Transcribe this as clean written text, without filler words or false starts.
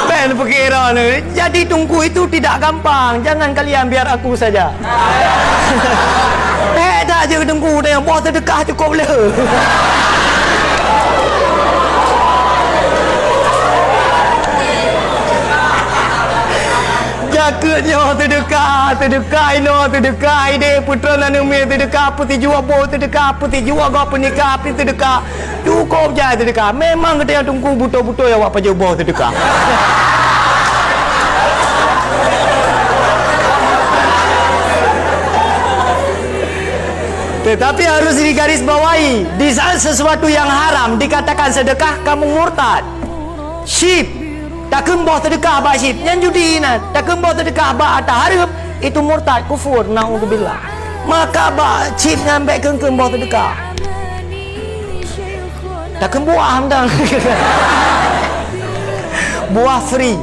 Ben perkira ni. Jadi tunggu itu tidak gampang. Jangan kalian biar aku saja. Tak je tunggu dengan bos terdekat cukup boleh. Jaketnya terdekat ino terdekat ide putra nanumi terdekat putih jua bo terdekat putih jua gua penikah api terdekat cukup je terdekat memang kita yang tunggu buto-buto yang awak pakai bo terdekat. Tetapi harus digarisbawahi di saat sesuatu yang haram dikatakan sedekah kamu murtad. Syib tak kembah sedekah ba syib yang judi na tak kembah sedekah ba atas harap itu murtad kufur naudzubillah. Maka ba syib ngambil kembah sedekah tak kembah hamdang buah free